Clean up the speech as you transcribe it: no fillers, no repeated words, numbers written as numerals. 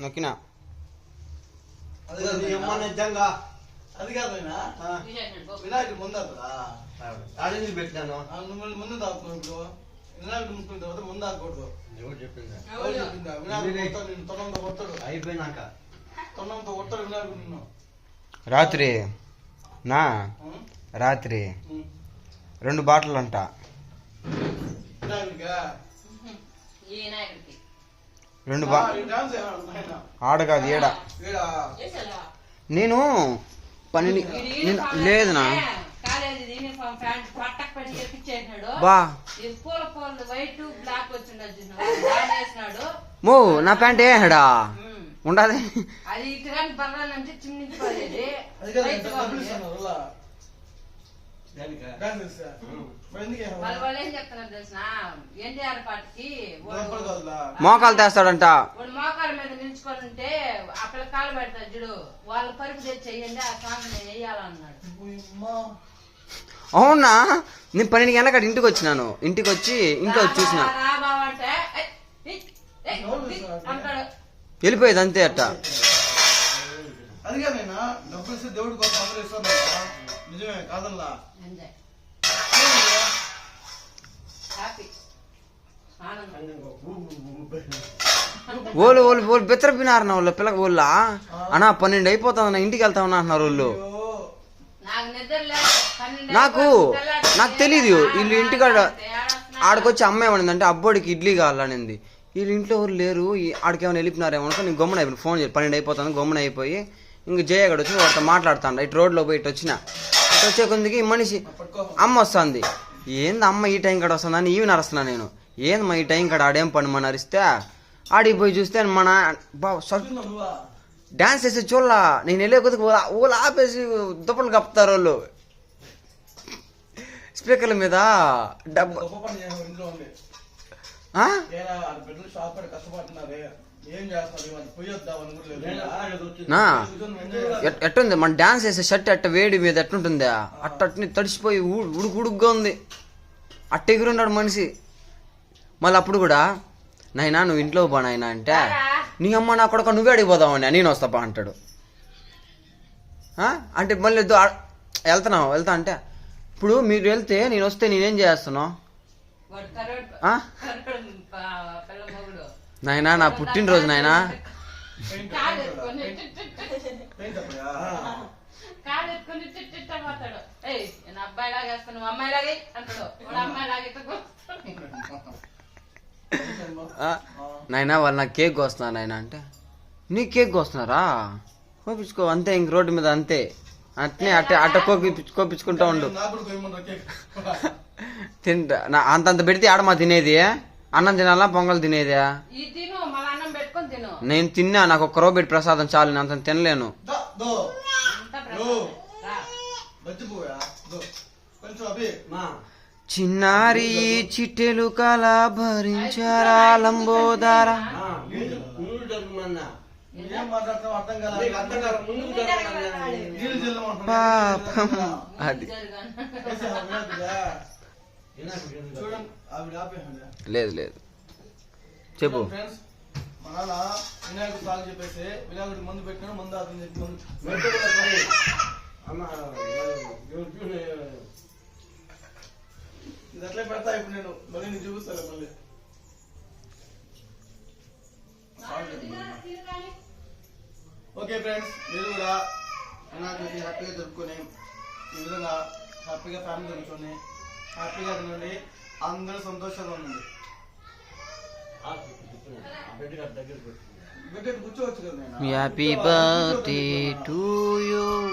నొక్కినా అది కాదు వినాయకుడు ముందు ఆడేందుకు పెట్టినాను ముందు తాకుతున్నావు ఇప్పుడు వినాయకుడు ముట్టుకున్న తర్వాత ముందు తాకూడదు. ఎవరు చెప్పిందా వినాయకుడు నిన్ను తొండంతో కొడతాడు. అయిపోయినాక తొండంతో కొడతాడు వినాయకుడు నిన్ను. రాత్రి రాత్రి 2 బాటలు అంట వినాయకుడికా 2 ఆడ కాదు ఏడ నేను 12 లేదునా బా మో నా ప్యాంట్ ఏడా ఉండదు మోకాలు తెస్తాడంట. మోకాల మీద నిల్చుకొని ఉంటే ఆ పిల్ల కాలు పెడతాడు చూడు, వాళ్ళ పరుపు తెచ్చి చెయ్యండి ఆ సాంగ్ నేను వెయ్యాలన్నాడు. అవునా? నేను 12 గంటల ఇంటికి వచ్చినాను. ఇంటికి వచ్చి ఇంట్లో వచ్చి చూసిన వెళ్ళిపోయేది అంతే అట్ట. అదిగా నేను డబ్బులు ఇస్తే దేవుడి కోసం అందరూ ఇస్తున్నా నిజమే కాదల్లా. వాళ్ళు బెత్తరపినారు నా వాళ్ళు పిల్లకి వాళ్ళ అన్నా 12 అయిపోతుంది నా ఇంటికి వెళ్తా ఉన్నా అంటున్నారు వాళ్ళు. నాకు తెలీదు వీళ్ళు ఇంటికాడ ఆడికొచ్చి అమ్మ ఏమనిందంటే అబ్బోడికి ఇడ్లీ కావాలనింది. వీళ్ళు ఇంట్లో ఎవరు లేరు ఆడికి ఏమైనా వెళ్ళిపోయినారేమో అనుకో నేను గమ్మున అయిపోయి ఫోన్ చేసి 12 అయిపోతాను గమ్మున అయిపోయి ఇంక జయగడ వచ్చి వాడితో మాట్లాడుతాను. ఇటు రోడ్లో పోయి ఇటు వచ్చిన ఇటు వచ్చే కొందికి మనిషి అమ్మ వస్తుంది. ఏంది అమ్మ ఈ టైం కాడ వస్తుందని ఈవి నరుస్తున్నా నేను. ఏంది మా ఈ టైం కాడ ఆడేం పని మన అరిస్తే ఆడికి పోయి చూస్తే మన డాన్స్ వేసి చూడలా నేను వెళ్ళే కొద్దికి ఊళ్ళు ఆపేసి దుప్పలు కప్పుతారు వాళ్ళు స్పీకర్ల మీద డబ్బు ఎట్టుంది మన డాన్స్ వేసే షర్ట్ అట్ట వేడి మీద ఎట్టుంటుందా అట్టని తడిసిపోయి ఉడుకుడుగ్గా ఉంది. అట్ట ఎగురున్నాడు మనిషి. మళ్ళీ అప్పుడు కూడా నాయనా నువ్వు ఇంట్లో పో నాయనా అంటే నీ అమ్మ నా కొడుకు నువ్వే అడిగిపోదామని నేను వస్తాపా అంటాడు. అంటే మళ్ళీ వెళ్తా అంటే ఇప్పుడు మీరు వెళ్తే నేను వస్తే నేనేం చేస్తున్నావు నాయనా నా పుట్టినరోజు నాయనా నాయనా వాళ్ళు నాకు కేక్ కోస్తున్నారు నాయన అంటే నీ కేక్ కోస్తున్నారా కోపించుకో అంతే ఇంక రోడ్డు మీద అంతే అట్నే అట్ట కోపించుకుంటా ఉండు తింటా అంతంత పెడితే ఆడమా తినేది అన్నం తినాలా పొంగల్ తినేది నేను తిన్నా నాకు ఒక్క రూపాయి ప్రసాదం చాలు నేను అంత తినలేను. చిన్నారి చిట్టెలు కల భరించరా లంబోదారా పాపం అది లేదు చెప్పు. వినాయకుడు సాగు చెప్పేసి వినాయకుడికి మందు పెట్టినా మందు అతను చెప్పి ఇది అట్లే పెడతా ఇప్పుడు నేను మళ్ళీ నేను చూపిస్తాను మళ్ళీ. ఓకే ఫ్రెండ్స్ మీరు కూడా వినాయకుడికి హ్యాపీగా జరుపుకొని ఈ విధంగా హ్యాపీగా ఫ్యామిలీ జరుపుకొని హ్యాపీగా తినండి అందరూ సంతోషంగా ఉండండి. కూర్చోవచ్చు కదా. Happy birthday to you.